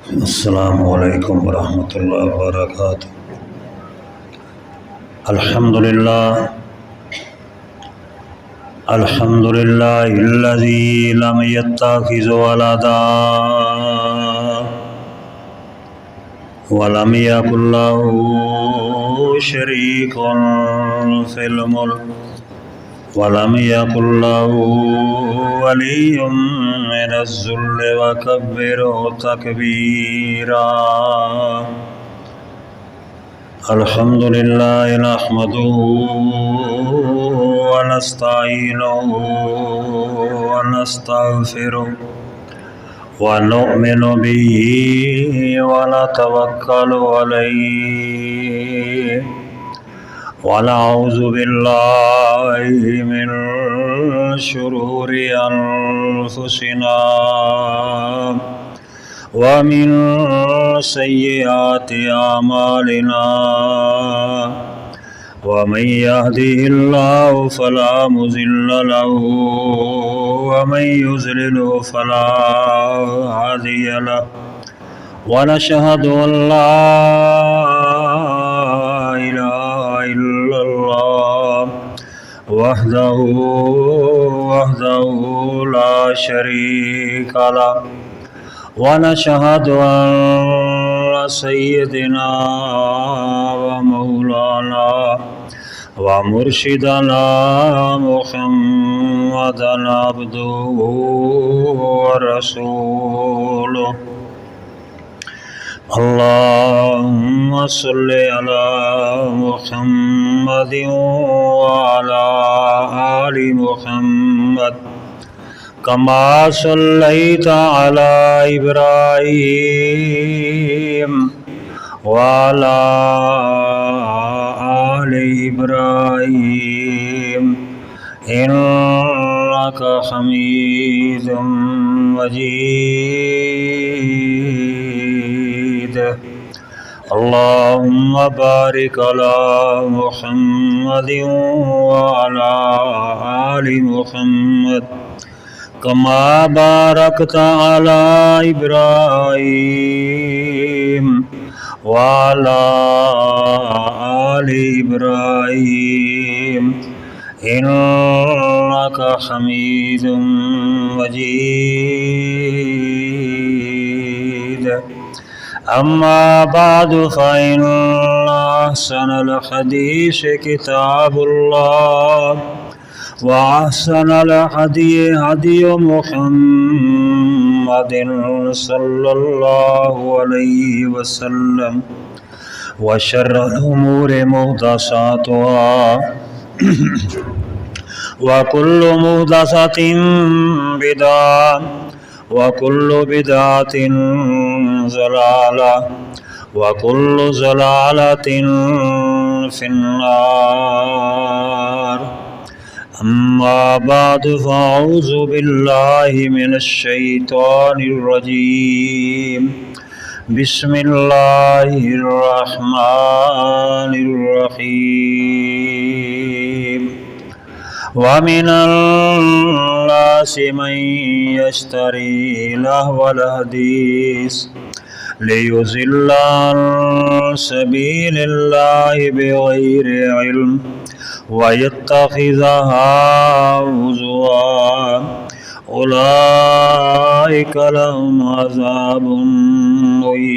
السلام علیکم ورحمۃ اللہ وبرکاتہ۔ الحمد للہ الذی لم یتخذ ولدا ولم یکن له شریک فی الملک ولم یکن له ولی من الذل وکبرہ تکبیرا۔ الحمد للہ نحمدہ ونستعینہ ونستغفرہ ونؤمن بہ ونتوکل علیہ ونعوذ باللہ من شرور انفسنا ومن سیئات اعمالنا ومن يهده الله فلا مضل له ومن يضلل فلا هادي له ونشهد أن لا إله إلا الله وحده لا شريك له ونشهد أن سيدنا ومولانا ومرشدنا محمدا عبده ورسوله۔ اللهم صل على محمد وعلى آل محمد كما صليت على إبراهيم وعلى آل إبراهيم إنك حميد مجيد۔ اللهم بارك على محمد وعلى آل محمد كما باركت على إبراهيم وعلى آل إبراهيم إنك حميد مجيد۔ أما بعد فإن أحسن الحديث كتاب الله وأحسن الهدي هدي محمد صلى الله عليه وسلم وشر الأمور محدثاتها وكل محدثة بدعة وكل بدعة ضلالة وكل ضلالة في النار۔ أما بعد فأعوذ بالله من الشيطان الرجيم۔ بسم الله الرحمن الرحيم۔ ومن الناس من يشتري لهو الحديث ليضل عن سبيل الله بغير علم ويتخذها هزوا أولئك لهم عذاب مهين۔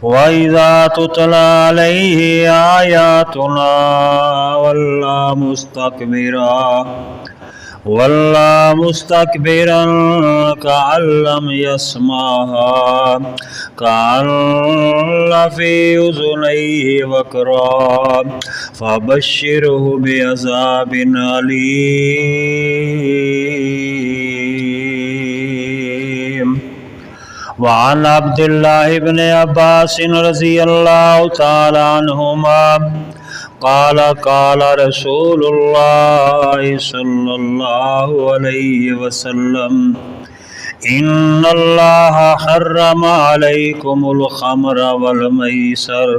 وإذا تتلى عليه آياتنا ولى مستكبرا كأن لم يسمعها كأن في أذنيه وقرا فبشره بعذاب أليم۔ وعن عبد الله بن عباس رضي الله تعالى عنهما قال قال رسول الله صلى الله عليه وسلم إن الله حرم عليكم الخمر والميسر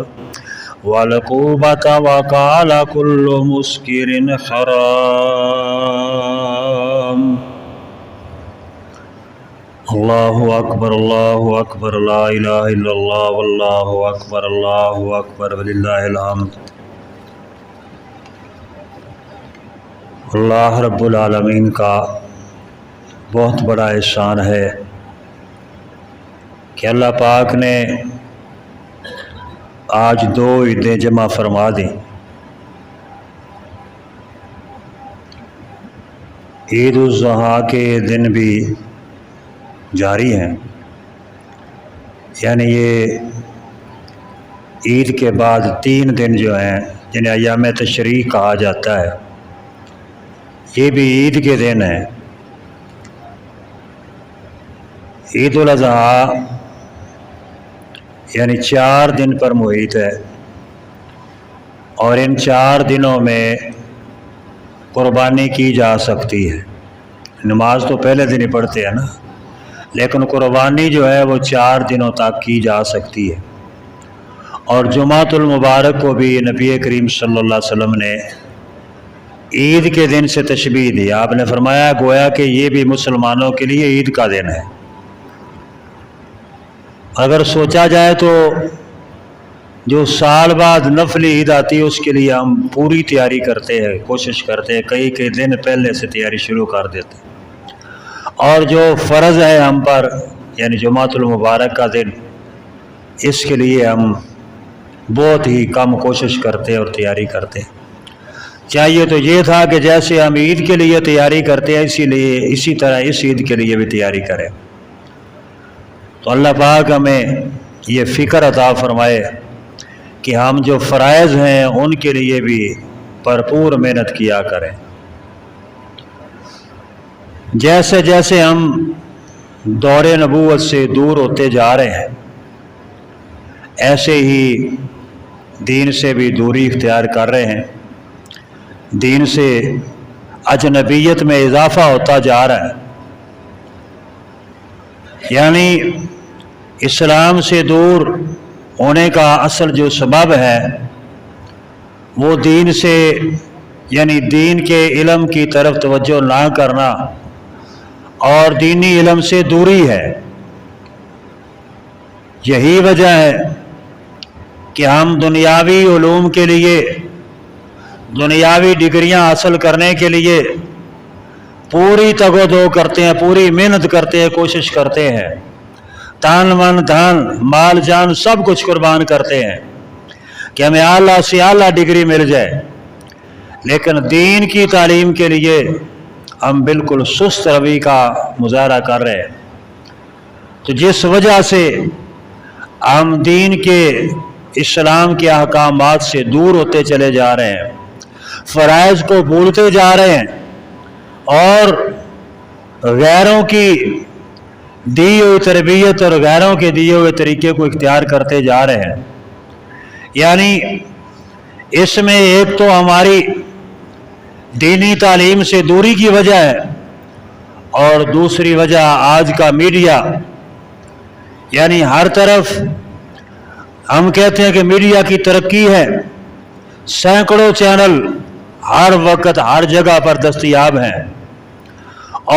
والعقوبة وقال كل مسكر حرام۔ اللہ اکبر لا الہ الا اللہ واللہ اکبر وللہ الحمد۔ اللہ رب العالمین کا بہت بڑا احسان ہے کہ اللہ پاک نے آج 2 عیدیں جمع فرما دیں۔ عید الاضحیٰ کے دن بھی جاری ہیں، یعنی یہ عید کے بعد 3 دن جو ہیں جنہیں ایام تشریق کہا جاتا ہے، یہ بھی عید کے دن ہیں۔ عید الاضحیٰ یعنی 4 دن پر محیط ہے، اور ان 4 دنوں میں قربانی کی جا سکتی ہے۔ نماز تو پہلے دن ہی پڑھتے ہیں نا، لیکن قربانی جو ہے وہ 4 دنوں تک کی جا سکتی ہے۔ اور جمعۃ المبارک کو بھی نبی کریم صلی اللہ علیہ وسلم نے عید کے دن سے تشبیہ دی۔ آپ نے فرمایا گویا کہ یہ بھی مسلمانوں کے لیے عید کا دن ہے۔ اگر سوچا جائے تو جو سال بعد نفلی عید آتی ہے اس کے لیے ہم پوری تیاری کرتے ہیں، کوشش کرتے ہیں، کئی دن پہلے سے تیاری شروع کر دیتے ہیں۔ اور جو فرض ہے ہم پر یعنی جمعۃ المبارک کا دن، اس کے لیے ہم بہت ہی کم کوشش کرتے اور تیاری کرتے ہیں۔ چاہیے تو یہ تھا کہ جیسے ہم عید کے لیے تیاری کرتے ہیں اسی طرح اس عید کے لیے بھی تیاری کریں۔ تو اللہ پاک ہمیں یہ فکر عطا فرمائے کہ ہم جو فرائض ہیں ان کے لیے بھی بھرپور محنت کیا کریں۔ جیسے جیسے ہم دور نبوت سے دور ہوتے جا رہے ہیں، ایسے ہی دین سے بھی دوری اختیار کر رہے ہیں، دین سے اجنبیت میں اضافہ ہوتا جا رہا ہے۔ یعنی اسلام سے دور ہونے کا اصل جو سبب ہے وہ دین سے یعنی دین کے علم کی طرف توجہ نہ کرنا اور دینی علم سے دوری ہے۔ یہی وجہ ہے کہ ہم دنیاوی علوم کے لیے، دنیاوی ڈگریاں حاصل کرنے کے لیے پوری تگ و دو کرتے ہیں، پوری محنت کرتے ہیں، کوشش کرتے ہیں، تن من دھن مال جان سب کچھ قربان کرتے ہیں کہ ہمیں اعلیٰ سے اعلیٰ ڈگری مل جائے۔ لیکن دین کی تعلیم کے لیے ہم بالکل سست روی کا مظاہرہ کر رہے ہیں، تو جس وجہ سے ہم دین کے اسلام کے احکامات سے دور ہوتے چلے جا رہے ہیں، فرائض کو بھولتے جا رہے ہیں، اور غیروں کی دی ہوئی تربیت اور غیروں کے دیے ہوئے طریقے کو اختیار کرتے جا رہے ہیں۔ یعنی اس میں ایک تو ہماری دینی تعلیم سے دوری کی وجہ ہے، اور دوسری وجہ آج کا میڈیا، یعنی ہر طرف ہم کہتے ہیں کہ میڈیا کی ترقی ہے، سینکڑوں چینل ہر وقت ہر جگہ پر دستیاب ہیں،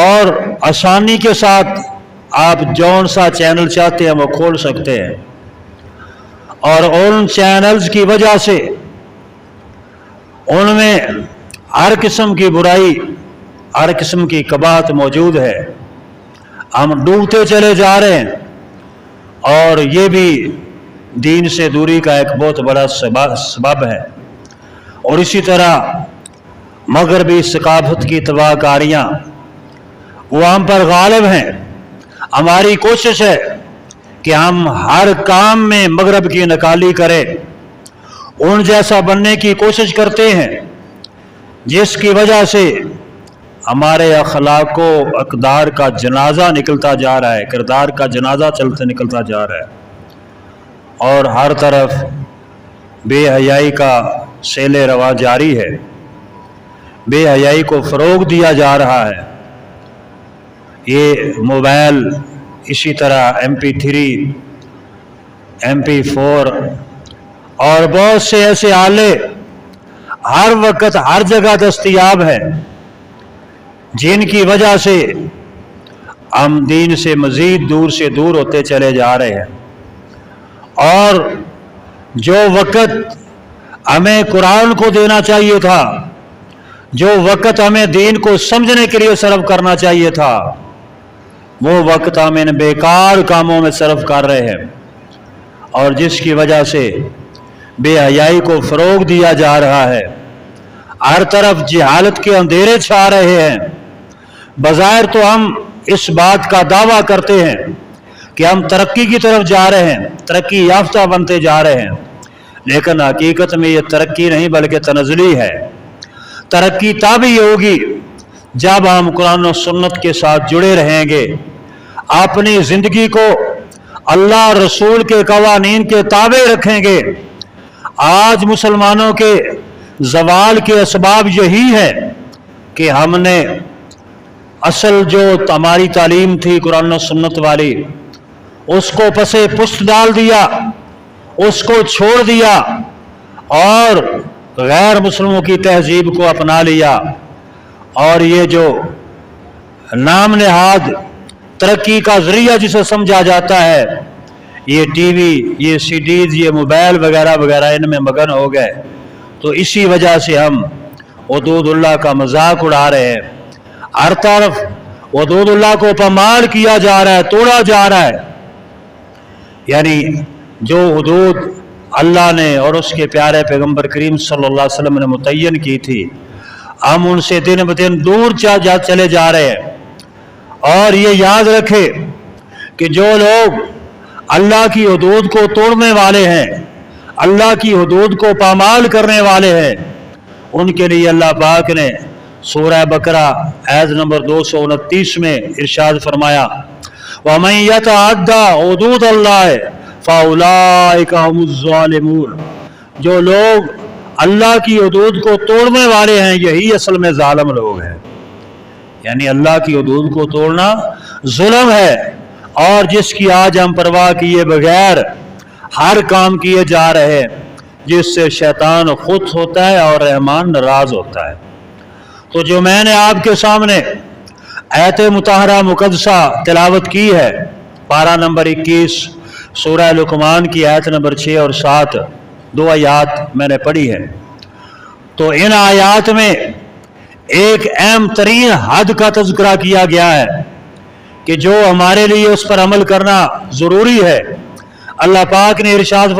اور آسانی کے ساتھ آپ جون سا چینل چاہتے ہیں وہ کھول سکتے ہیں، اور ان چینلز کی وجہ سے ان میں ہر قسم کی برائی، ہر قسم کی قباحت موجود ہے۔ ہم ڈوبتے چلے جا رہے ہیں، اور یہ بھی دین سے دوری کا ایک بہت بڑا سبب ہے۔ اور اسی طرح مغربی ثقافت کی تباہ کاریاں وہ ہم پر غالب ہیں۔ ہماری کوشش ہے کہ ہم ہر کام میں مغرب کی نقالی کریں، ان جیسا بننے کی کوشش کرتے ہیں، جس کی وجہ سے ہمارے اخلاق و اقدار کا جنازہ نکلتا جا رہا ہے، کردار کا جنازہ نکلتا جا رہا ہے، اور ہر طرف بے حیائی کا سیل رواں جاری ہے، بے حیائی کو فروغ دیا جا رہا ہے۔ یہ موبائل، اسی طرح MP3 MP4 اور بہت سے ایسے آلے ہر وقت ہر جگہ دستیاب ہیں، جن کی وجہ سے हम दीन से मज़ीद दूर से दूर होते चले जा रहे हैं। और जो वक़्त हमें कुरान को देना चाहिए था, जो वक़्त हमें दीन को समझने के लिए सर्व करना चाहिए था, वो वक़्त हम इन बेकार कामों में सर्व कर रहे हैं, और जिसकी वजह से बेहयाई को फ़रोग़ दिया जा रहा है। हर तरफ जहालत के अंधेरे छा रहे हैं। बज़ाहिर तो हम इस बात का दावा करते हैं कि हम तरक्की की तरफ जा रहे हैं, तरक्की याफ्ता बनते जा रहे हैं, लेकिन हकीकत में ये तरक्की नहीं बल्कि तनज़्ज़ुली है। तरक्की तभी होगी जब हम कुरान और सुन्नत के साथ जुड़े रहेंगे, अपनी ज़िंदगी को अल्लाह और रसूल के कवानीन के ताबे रखेंगे। आज मुसलमानों के ज़वाल के असबाब यही है कि हमने असल जो हमारी तालीम थी कुरान और सुन्नत वाली, उसको पसे पुस्त डाल दिया, उसको छोड़ दिया और गैर मुस्लिमों की तहजीब को अपना लिया। और ये जो नाम नहाद तरक्की का ज़रिया जिसे समझा जाता है, ये टीवी, ये सीडीज़, ये मोबाइल वगैरह वगैरह इनमें मगन हो गए। तो इसी वजह से हम हुदूदुल्लाह का मजाक उड़ा रहे हैं। हर तरफ हुदूदुल्लाह को पामाल किया जा रहा है, तोड़ा जा रहा है। यानी जो हुदूद अल्लाह ने और उसके प्यारे पैगंबर करीम सल्लल्लाहु अलैहि वसल्लम ने मुतय्यन की थी, हम उनसे दिन ब दिन दूर चले जा रहे हैं। और ये याद रखें कि जो लोग अल्लाह की हुदूद को तोड़ने वाले हैं, अल्लाह की हुदूद को पामाल करने वाले हैं, उनके लिए अल्लाह पाक ने सूरह बकरा आयत नंबर 229 में इरशाद फरमाया, वमन यतअद्दा हुदूद अल्लाह फउलाइका हुमुज़ ज़ालिमून। जो लोग अल्लाह की हुदूद को तोड़ने वाले हैं, यही असल में जालिम लोग हैं। यानी अल्लाह की हुदूद को तोड़ना जुल्म है, और जिसकी आज हम परवाह किए बगैर हर काम किए जा रहे हैं, जिससे शैतान खुद होता है और रहमान नाराज होता है। तो जो मैंने आपके सामने आयत मुताहरा मुक़द्दसा तिलावत की है, पारा नंबर 21 सूरह लुक़मान की आयत नंबर 6 और 7, 2 आयात मैंने पढ़ी है। तो इन आयात में एक अहम तरीन हद का तज़किरा किया गया है कि जो हमारे लिए उस पर अमल करना ज़रूरी है। अल्लाह पाक ने इरशाद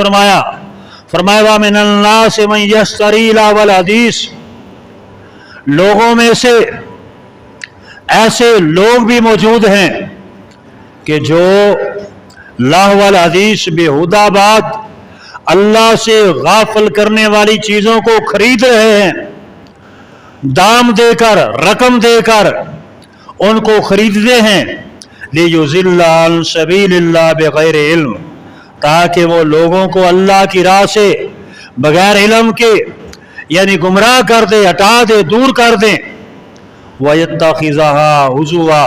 फरमाया मिनन्नासि मन यश्तरी लहवल हदीस, लोगों में से ऐसे लोग भी मौजूद हैं कि जो लहवल हदीस, बेहुदा बात, अल्लाह से गाफिल करने वाली चीज़ों को खरीद रहे हैं, दाम देकर, रकम देकर उनको खरीदते हैं, लियुज़िल्ला अन सबीलिल्लाह बिगैर इल्म, ताकि वो लोगों को अल्लाह की राह से बगैर इल्म के यानी गुमराह कर दे, हटा दे, दूर कर दें। वयत्तखिज़हा हुज़ुवा,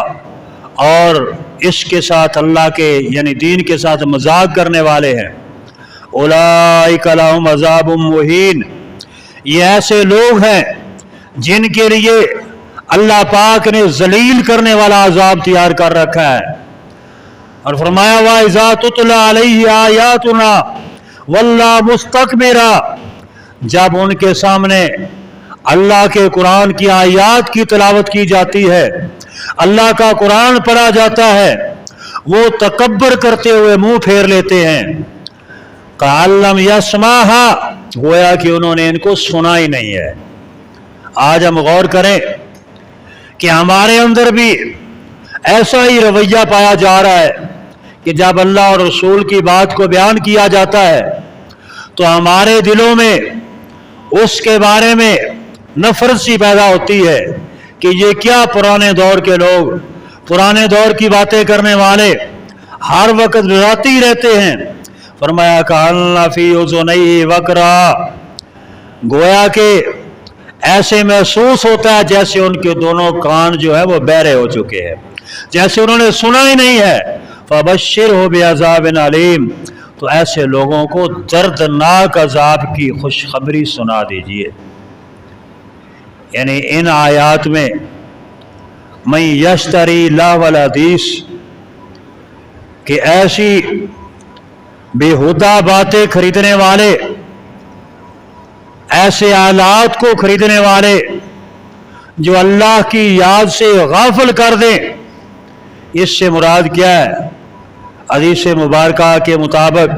और इसके साथ अल्लाह के यानी दीन के साथ मजाक करने वाले हैं। उलाइका लहुम अज़ाबुम मुहीन, ये ऐसे लोग हैं जिनके लिए अल्लाह पाक ने जलील करने वाला अजाब तैयार कर रखा है। और फरमाया वा इज़ा तुतला अलैहि आयातुना वल्ला मुस्तकबिरा, जब उनके सामने अल्लाह के कुरान की आयात की तिलावत की जाती है, अल्लाह का कुरान पढ़ा जाता है, वो तकब्बर करते हुए मुंह फेर लेते हैं। कअल्लम यस्माहा, गोया कि उन्होंने इनको सुना ही नहीं है। आज हम गौर करें कि हमारे अंदर भी ऐसा ही रवैया पाया जा रहा है कि जब अल्लाह और रसूल की बात को बयान किया जाता है तो हमारे दिलों में उसके बारे में नफरत सी पैदा होती है कि ये क्या पुराने दौर के लोग, पुराने दौर की बातें करने वाले हर वक्त डराते ही रहते हैं। फरमाया कअन्ना फी उज़ुनैहि वक़रा, गोया के ऐसे महसूस होता है जैसे उनके दोनों कान जो है वो बहरे हो चुके हैं, जैसे उन्होंने सुना ही नहीं है। फबश्शिरहु बिअज़ाबिन अलीम, तो ऐसे लोगों को दर्दनाक अजाब की खुशखबरी सुना दीजिए। यानी इन आयात में मैं यश्तरी लावल हदीस, कि ऐसी बेहुदा बातें खरीदने वाले, ऐसे आलात को खरीदने वाले जो अल्लाह की याद से गाफिल कर दें। इससे मुराद क्या है? हदीस मुबारका के मुताबिक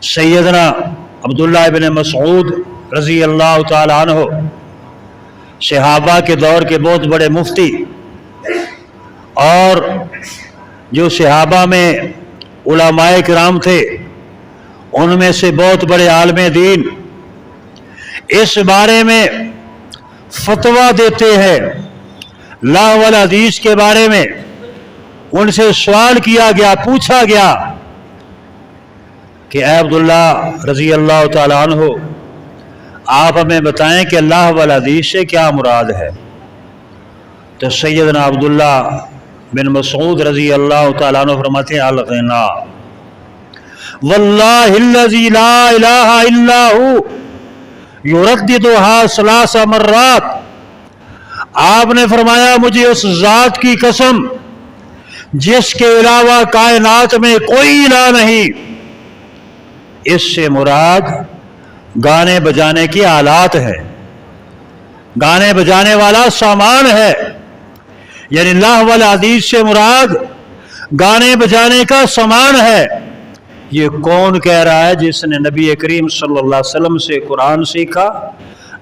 सैयदना अब्दुल्लाह इब्न मसऊद रज़ी अल्लाह ताला अन्हु, सहाबा के दौर के बहुत बड़े मुफ्ती, और जो सहाबा में उलमाए किराम थे उनमें से बहुत बड़े आलिम दीन, इस बारे में फतवा देते हैं लाह वल हदीस के बारे में। उनसे सवाल किया गया, पूछा गया कि ऐ अब्दुल्ला रज़ी अल्लाह ताला अन्हु, आप हमें बताएं कि लाह वल हदीस से क्या मुराद है। तो सैयदना अब्दुल्ला बिन मसऊद रज़ी अल्लाह ताला अन्हु फरमाते हैं, अल-ग़िना वल्लाहिल्लज़ी ला इलाहा इल्ला हु युरद्दिदुहा सलासा मर्रात। आपने फरमाया, मुझे उस जात की कसम जिसके अलावा कायनात में कोई इलाह नहीं। इससे मुराद गाने बजाने की आलात है, गाने बजाने वाला सामान है। यानी लाह वल हदीस से मुराद गाने बजाने का सामान है। ये कौन कह रहा है? जिसने नबी करीम सल्लल्लाहु अलैहि वसल्लम से कुरान सीखा,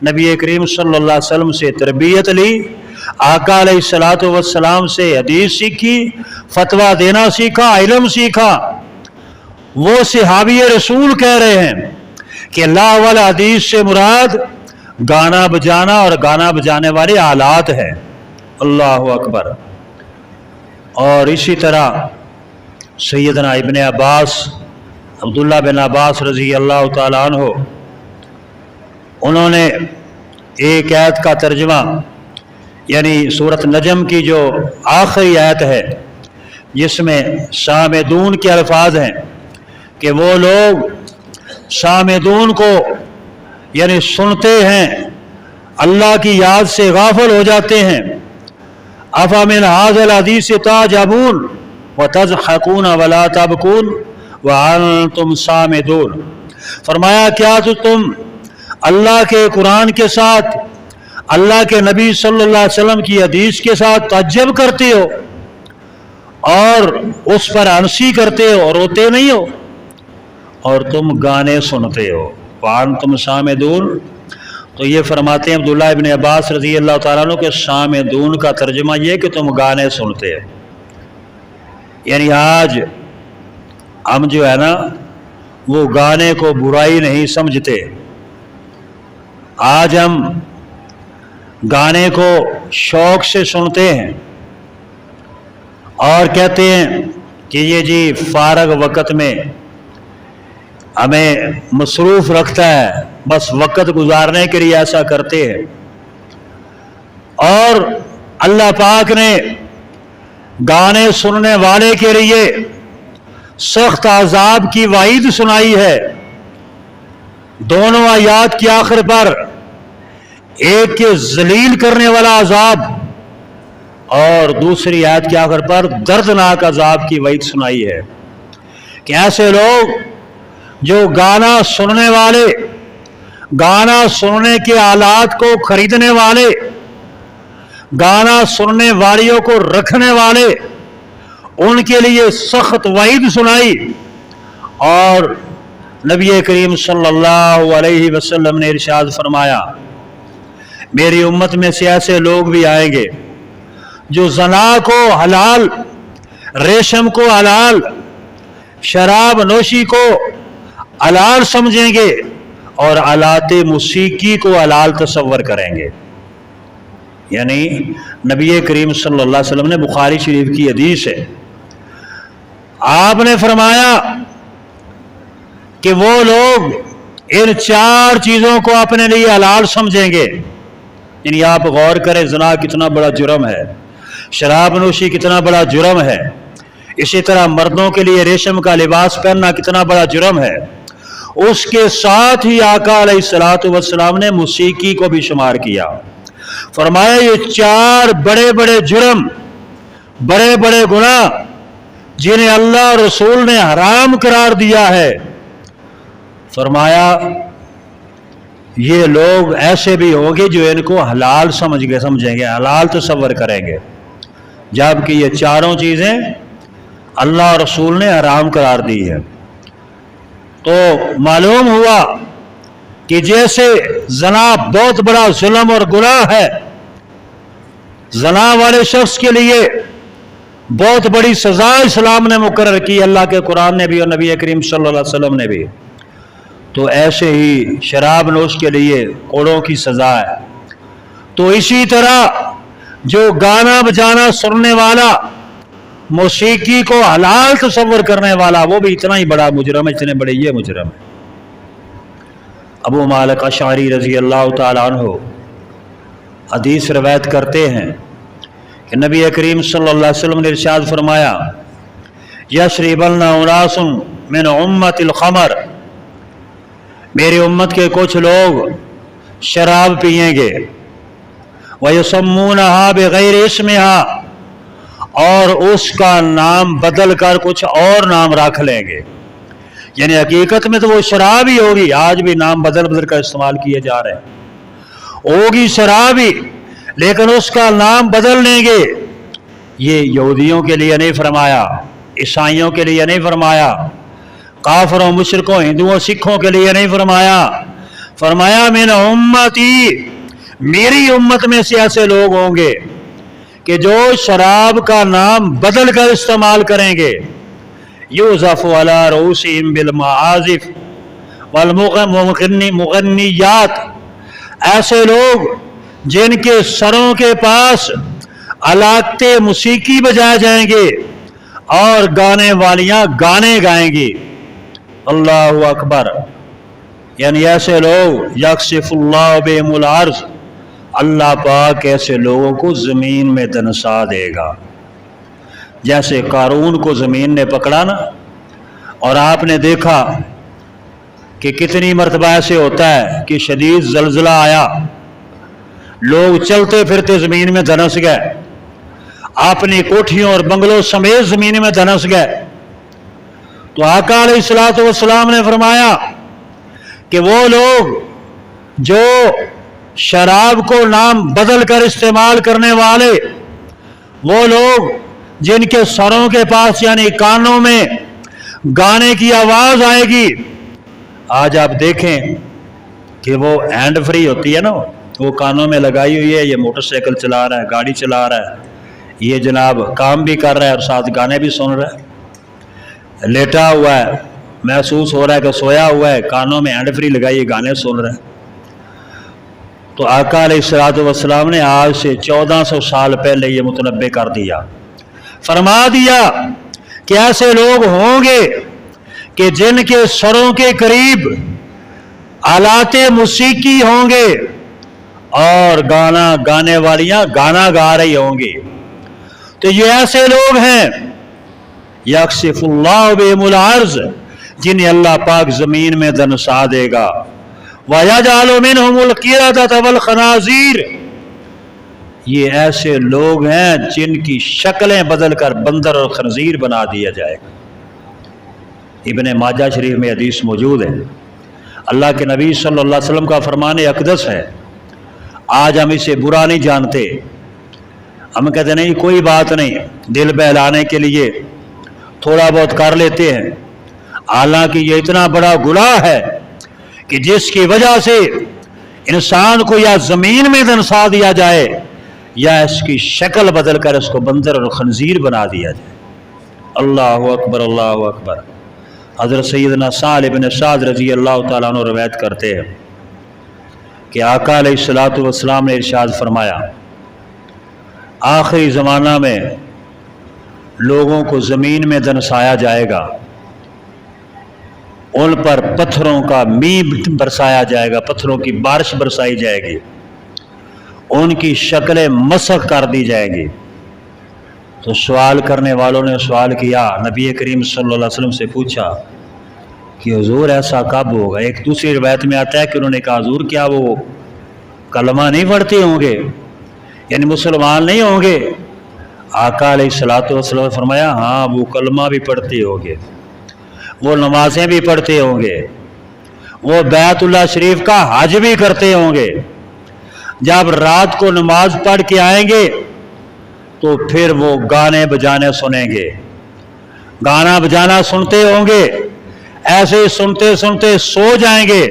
नबी करीम सल्लल्लाहु अलैहि वसल्लम से तरबियत ली, आका अलैहिस्सलातु वस्सलाम से हदीस सीखी, फतवा देना सीखा, इल्म सीखा। वो सहाबी रसूल कह रहे हैं कि लाह वल हदीस से मुराद गाना बजाना और गाना बजाने वाले आलात है। अल्लाहु अकबर। और इसी तरह सैयदना इब्न अब्बास, अब्दुल्ला बिन अब्बास रज़ी अल्लाह ताला अन्हु, उन्होंने एक आयत का तर्जुमा, यानी सूरत नजम की जो आखिरी आयत है जिसमें सामिदून के अल्फाज हैं कि वो लोग सामिदून को यानी सुनते हैं, अल्लाह की याद से गाफिल हो जाते हैं। अफा मिन हाज़िल हदीस ताजबून व तज़हकून वला तबकून व अंतुम सामिदून। फरमाया, क्या तो तुम अल्लाह के कुरान के साथ, अल्लाह के नबी सल्लल्लाहु अलैहि वसल्लम की हदीस के साथ तअज्जुब करते हो और उस पर हंसी करते हो और रोते नहीं हो, और तुम गाने सुनते हो। वान तुम सामिदून। तो ये फरमाते हैं अब्दुल्ला इब्न अब्बास रज़ी अल्लाह ताला अन्हु के सामिदून का तर्जुमा ये कि तुम गाने सुनते हो। यानी आज हम जो है ना वो गाने को बुराई नहीं समझते। आज हम गाने को शौक से सुनते हैं और कहते हैं कि ये जी फारग वक़्त में हमें मसरूफ़ रखता है, बस वक़्त गुजारने के लिए ऐसा करते हैं। और अल्लाह पाक ने गाने सुनने वाले के लिए सख्त अज़ाब की वाइद सुनाई है। दोनों आयात की आखिर पर एक के जलील करने वाला अजाब और दूसरी आयत के आखिर पर दर्दनाक अजाब की वईद सुनाई है कि ऐसे लोग जो गाना सुनने वाले, गाना सुनने के आलात को खरीदने वाले, गाना सुनने वालियों को रखने वाले, उनके लिए सख्त वईद सुनाई। और नबी करीम सल्लल्लाहु अलैहि वसल्लम ने इरशाद फरमाया, मेरी उम्मत में से ऐसे लोग भी आएंगे जो ज़ना को हलाल, रेशम को हलाल, शराब नोशी को हलाल समझेंगे और आलाते मुसीकी को हलाल तसव्वुर करेंगे। यानी नबी करीम सल्लल्लाहु अलैहि वसल्लम ने, बुखारी शरीफ की हदीस है, आपने फरमाया कि वो लोग इन चार चीज़ों को अपने लिए हलाल समझेंगे। यानी आप गौर करें, ज़ना कितना बड़ा जुर्म है, शराब नोशी कितना बड़ा जुर्म है, इसी तरह मर्दों के लिए रेशम का लिबास पहनना कितना बड़ा जुर्म है। उसके साथ ही आका अलैहिस्सलातु वस्सलाम ने मुसीकी को भी शुमार किया। फरमाया ये 4 बड़े बड़े जुर्म, बड़े बड़े गुनाह जिन्हें अल्लाह और रसूल ने हराम करार दिया है, फरमाया ये लोग ऐसे भी होंगे जो इनको हलाल समझेंगे, हलाल तसव्वुर करेंगे, जबकि ये चारों चीज़ें अल्लाह और रसूल ने हराम करार दी है। तो मालूम हुआ कि जैसे जना बहुत बड़ा जुल्म और गुनाह है, जना वाले शख्स के लिए बहुत बड़ी सजा इस्लाम ने मुकर्रर की, अल्लाह के कुरान ने भी और नबी करीम सल्लल्लाहु अलैहि वसल्लम ने भी, तो ऐसे ही शराब नोश के लिए कोड़ों की सजा है। तो इसी तरह जो गाना बजाना सुनने वाला, मौसीकी को हलाल तसव्वुर करने वाला, वो भी इतना ही बड़ा मुजरम है, इतने बड़े ये मुजरम है। अबू मालिक अशअरी रज़ी अल्लाह ताला अन्हु हदीस रवायत करते हैं कि नबी करीम सल्लल्लाहु अलैहि वसल्लम ने इरशाद फरमाया, यशरिबन्ना उनासुन मिन उम्मतिल खमर, मेरी उम्मत के कुछ लोग शराब पिएंगे, वयसम्मूनहा बिगैरि इस्मिहा, और उसका नाम बदल कर कुछ और नाम रख लेंगे, यानी हकीकत में तो वो शराब ही होगी, आज भी नाम बदल बदल कर इस्तेमाल किए जा रहे हैं, होगी शराब ही लेकिन उसका नाम बदल लेंगे। ये यहूदियों के लिए नहीं फरमाया, ईसाइयों के लिए नहीं फरमाया, काफरों मुशरिकों हिंदुओं सिखों के लिए नहीं फरमाया, फरमाया मिन उम्मती, मेरी उम्मत में से ऐसे लोग होंगे कि जो शराब का नाम बदल कर इस्तेमाल करेंगे। यूज़फ़ु अला रूसिहिम बिल मआज़िफ़ वल मुग़न्नियात, ऐसे लोग जिनके सरों के पास अलाते मौसीकी बजाए जाएंगे और गाने वालियां गाने गाएंगी। अल्लाहु अकबर, यानी ऐसे लोग यक्सिफुल्लाहु बिहिमुल अर्ज़, अल्लाह पाक ऐसे लोगों को ज़मीन में दनसा देगा। जैसे कारून को ज़मीन ने पकड़ा ना, और आपने देखा कि कितनी मरतबा ऐसे होता है कि शदीद ज़लज़ला आया, लोग चलते फिरते ज़मीन में धंस गए, अपनी कोठियों और बंगलों समेत ज़मीन में धंस गए। तो आका अलैहिस्सलातु वस्सलाम ने फरमाया कि वो लोग जो शराब को नाम बदल कर इस्तेमाल करने वाले, वो लोग जिनके सरों के पास यानी कानों में गाने की आवाज़ आएगी। आज आप देखें कि वो हैंड फ्री होती है ना, वो कानों में लगाई हुई है, ये मोटरसाइकिल चला रहा है, गाड़ी चला रहा है, ये जनाब काम भी कर रहा है और साथ गाने भी सुन रहा है, लेटा हुआ है, महसूस हो रहा है कि सोया हुआ है, कानों में हैंड फ्री लगाई, गाने सुन रहा है। तो आका अलैहिस्सलातु वस्सलाम ने आज से 1400 साल पहले ये मुतनब्बे कर दिया, फरमा दिया कि ऐसे लोग होंगे कि जिनके सरों के करीब आलाते मौसीकी होंगे और गाना गाने वालियां गाना गा रही होंगी। तो ये ऐसे लोग हैं यक्सिफुल्लाहु बिहिमुल अर्ज़, जिन्हें अल्लाह पाक ज़मीन में दनसा देगा। वयजअलु मिनहुमुल क़िरदत वल खनाज़ीर, ये ऐसे लोग हैं जिनकी शक्लें बदल कर बंदर और खंजीर बना दिया जाएगा। इब्ने माजा शरीफ में हदीस मौजूद है, अल्लाह के नबी सल्लल्लाहु अलैहि वसल्लम का फरमान अक़दस है। आज हम इसे बुरा नहीं जानते, हम कहते नहीं कोई बात नहीं, दिल बहलाने के लिए थोड़ा बहुत कर लेते हैं, हालांकि ये इतना बड़ा गुनाह है कि जिसकी वजह से इंसान को या ज़मीन में दनसा दिया जाए या इसकी शक्ल बदल कर इसको बंदर और खंजीर बना दिया जाए। अल्लाहु अकबर, अल्लाहु अकबर। हज़रत सैयदना साल इब्न साद रज़ी अल्लाह तआला अन्हु रवायत करते हैं कि आका अलैहिस्सलातु वस्सलाम ने इरशाद फरमाया, आखिरी ज़माना में लोगों को ज़मीन में दनसाया जाएगा, उन पर पत्थरों का मींह बरसाया जाएगा, पत्थरों की बारिश बरसाई जाएगी, उनकी शक्लें मसख कर दी जाएंगी। तो सवाल करने वालों ने सवाल किया, नबी करीम सल्लल्लाहु अलैहि वसल्लम से पूछा कि हुजूर ऐसा कब होगा। एक दूसरी रिवायत में आता है कि उन्होंने कहा हुजूर क्या वो कलमा नहीं पढ़ते होंगे, यानी मुसलमान नहीं होंगे। आका अलैहिस्सलातु वस्सलाम ने फरमाया हाँ वो कलमा भी पढ़ते होंगे, वो नमाजें भी पढ़ते होंगे, वो बैतुल्लाह शरीफ का हज भी करते होंगे। जब रात को नमाज पढ़ के आएंगे तो फिर वो गाने बजाने सुनेंगे, गाना बजाना सुनते होंगे, ऐसे सुनते सुनते सो जाएंगे।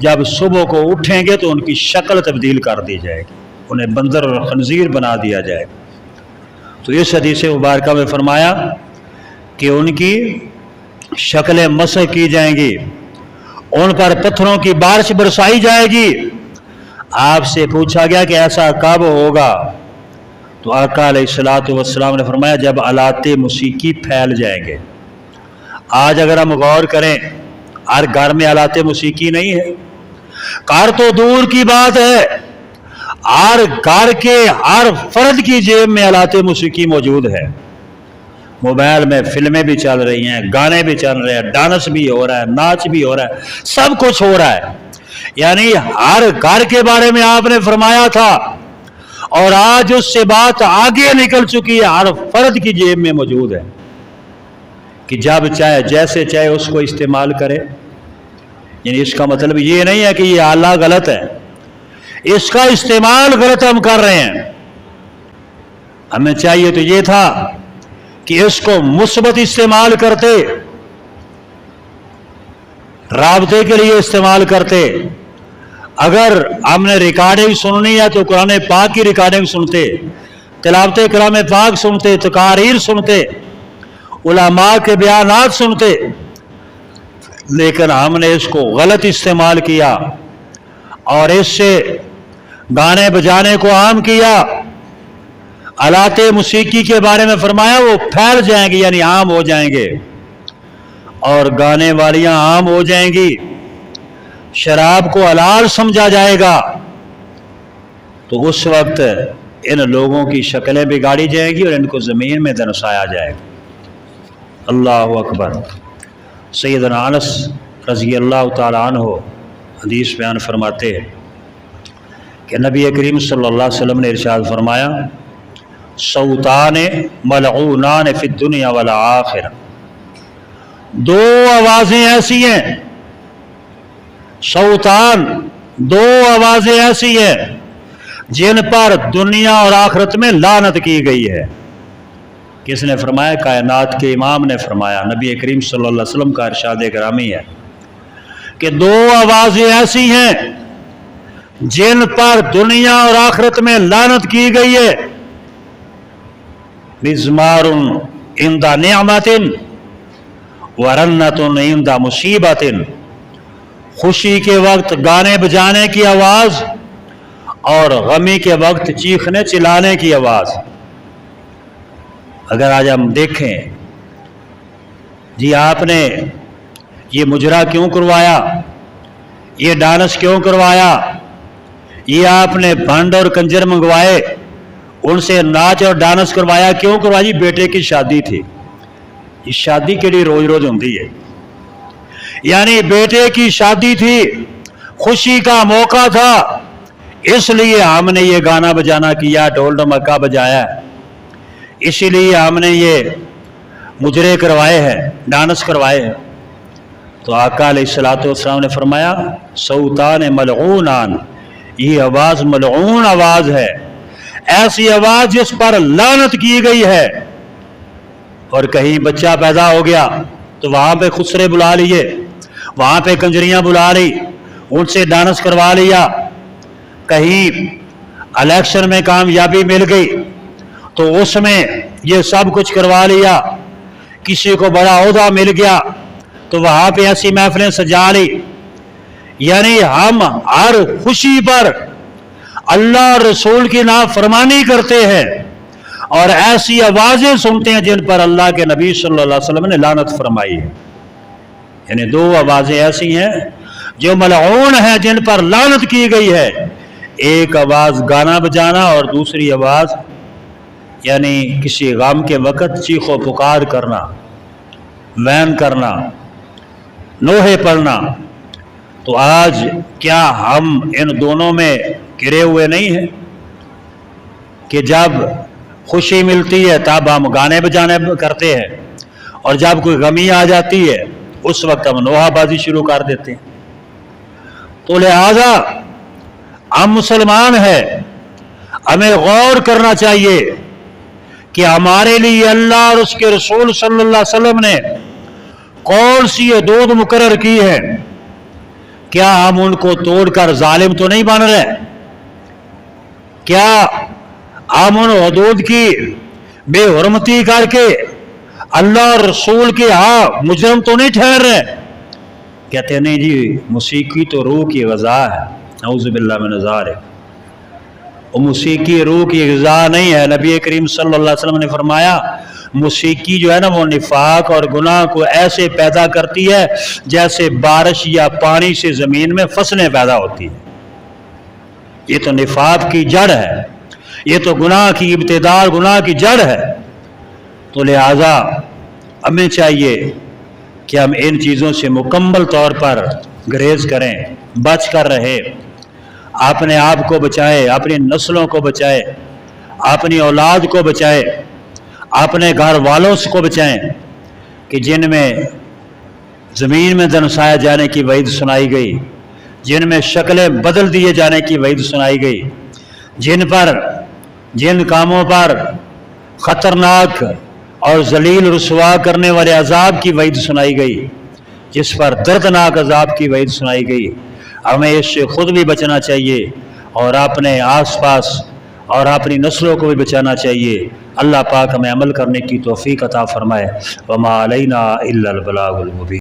जब सुबह को उठेंगे तो उनकी शक्ल तब्दील कर दी जाएगी, उन्हें बंदर और खंजीर बना दिया जाएगा। तो इस हदीस मुबारका में फरमाया कि उनकी शक्लें मसह की जाएंगी, उन पर पत्थरों की बारिश बरसाई जाएगी। आपसे पूछा गया कि ऐसा कब होगा, तो आका अलैहिस्सलातु वस्सलाम ने फरमाया जब आलाते मूसीकी फैल जाएंगे। आज अगर हम गौर करें, हर घर में आलाते मूसीकी नहीं है, घर तो दूर की बात है, हर घर के हर फर्द की जेब में आलाते मूसीकी मौजूद है। मोबाइल में फिल्में भी चल रही हैं, गाने भी चल रहे हैं, डांस भी हो रहा है, नाच भी हो रहा है, सब कुछ हो रहा है। यानी हर घर के बारे में आपने फरमाया था और आज उससे बात आगे निकल चुकी है, हर फर्द की जेब में मौजूद है कि जब चाहे जैसे चाहे उसको इस्तेमाल करे। यानी इसका मतलब ये नहीं है कि ये आला गलत है, इसका इस्तेमाल गलत हम कर रहे हैं। हमें चाहिए तो ये था कि इसको मुस्बत इस्तेमाल करते, राबते के लिए इस्तेमाल करते। अगर हमने रिकॉर्डिंग सुननी है तो कुरान पाक की रिकॉर्डिंग सुनते, तिलावत कलाम पाक सुनते, तकारीर सुनते, उलमा के बयानात सुनते। लेकिन हमने इसको गलत इस्तेमाल किया और इससे गाने बजाने को आम किया। आलाते मूसीकी के बारे में फरमाया वो फैल जाएंगे, यानी आम हो जाएंगे, और गाने वालियां आम हो जाएंगी, शराब को हलाल समझा जाएगा। तो उस वक्त इन लोगों की शक्लें बिगाड़ी जाएंगी और इनको ज़मीन में दनसाया जाएगा। अल्लाहु अकबर। सैयदना अनस रज़ी अल्लाह तआला अन्हु हदीस बयान फरमाते हैं कि नबी करीम सल्लल्लाहु अलैहि वसल्लम ने इरशाद फरमाया सौतान मलऊनान फिद दुनिया वल आखिरा। दो आवाज़ें ऐसी हैं, सौतान दो आवाज़ें ऐसी हैं जिन पर दुनिया और आखिरत में लानत की गई है। किसने फरमाया? कायनात के इमाम ने फरमाया। नबी करीम सल्लल्लाहु अलैहि वसल्लम का इरशाद ग्रामी है कि दो आवाज़ें ऐसी हैं जिन पर दुनिया और आखिरत में लानत की गई है। मिज़मारुन इंदा निअमतिन व रन्नतुन इंदा मुसीबतिन। खुशी के वक्त गाने बजाने की आवाज़ और गमी के वक्त चीखने चिल्लाने की आवाज़। अगर आज हम देखें जी आपने ये मुजरा क्यों करवाया, ये डांस क्यों करवाया, ये आपने भंड और कंजर मंगवाए, उनसे नाच और डांस करवाया, क्यों करवाया? जी बेटे की शादी थी। ये शादी के लिए रोज रोज होती है, यानी बेटे की शादी थी, खुशी का मौका था, इसलिए हमने ये गाना बजाना किया, ढोल ढमक्का बजाया, इसीलिए हमने ये मुजरे करवाए हैं, डांस करवाए हैं। तो आका अलैहिस्सलातु वस्सलाम ने फरमाया सौतान मलऊनान, ये आवाज़ मलऊन आवाज़ है, ऐसी आवाज़ जिस पर लानत की गई है। और कहीं बच्चा पैदा हो गया तो वहाँ पे खुसरे बुला लिए, वहाँ पे कंजरियाँ बुला ली, उनसे डांस करवा लिया। कहीं इलेक्शन में कामयाबी मिल गई तो उसमें ये सब कुछ करवा लिया। किसी को बड़ा ओहदा मिल गया तो वहाँ पे ऐसी महफिलें सजा ली। यानी हम हर खुशी पर अल्लाह और रसूल की नाफरमानी करते हैं और ऐसी आवाज़ें सुनते हैं जिन पर अल्लाह के नबी सल्लल्लाहु अलैहि वसल्लम ने लानत फरमाई है। यानी दो आवाज़ें ऐसी हैं जो मलऊन है, जिन पर लानत की गई है। एक आवाज़ गाना बजाना और दूसरी आवाज़ यानी किसी गम के वक़्त चीखो पुकार करना, वैन करना, नोहे पढ़ना। तो आज क्या हम इन दोनों में गिरे हुए नहीं हैं? کہ جب خوشی ملتی ہے تب ہم گانے بجانے کرتے ہیں، اور جب کوئی غمی آ جاتی ہے اس وقت ہم نوحہ بازی شروع کر دیتے ہیں۔ تو لہذا ہم مسلمان ہیں، ہمیں غور کرنا چاہیے کہ ہمارے لیے اللہ اور اس کے رسول صلی اللہ علیہ وسلم نے کون سی حدود مقرر کی ہے، کیا ہم ان کو توڑ کر ظالم تو نہیں بن رہے؟ کیا ہم ان حدود کی بے حرمتی کر کے اللہ اور رسول کے ہاں مجرم تو نہیں ٹھہر رہے؟ کہتے ہیں نہیں جی، موسیقی تو روح کی غذا ہے، نعوذ باللہ من ذالک۔ وہ موسیقی روح کی غذا نہیں ہے۔ نبی کریم صلی اللہ علیہ وسلم نے فرمایا موسیقی جو ہے نا وہ نفاق اور گناہ کو ایسے پیدا کرتی ہے جیسے بارش یا پانی سے زمین میں فصلیں پیدا ہوتی ہیں۔ یہ تو نفاق کی جڑ ہے، یہ تو گناہ کی ابتداء، گناہ کی جڑ ہے۔ تو لہذا ہمیں چاہیے کہ ہم ان چیزوں سے مکمل طور پر گریز کریں، بچ کر رہے، اپنے آپ کو بچائے، اپنی نسلوں کو بچائے، اپنی اولاد کو بچائے، اپنے گھر والوں کو بچائیں کہ جن میں زمین میں دنسایا جانے کی وعید سنائی گئی، جن میں شکلیں بدل دیے جانے کی وعید سنائی گئی، جن کاموں پر خطرناک اور ذلیل رسوا کرنے والے عذاب کی وعید سنائی گئی، جس پر دردناک عذاب کی وعید سنائی گئی، ہمیں اس سے خود بھی بچنا چاہیے اور اپنے آس پاس اور اپنی نسلوں کو بھی بچانا چاہیے۔ اللہ پاک ہمیں عمل کرنے کی توفیق عطا فرمائے۔ وما علینا الا البلاغ المبین۔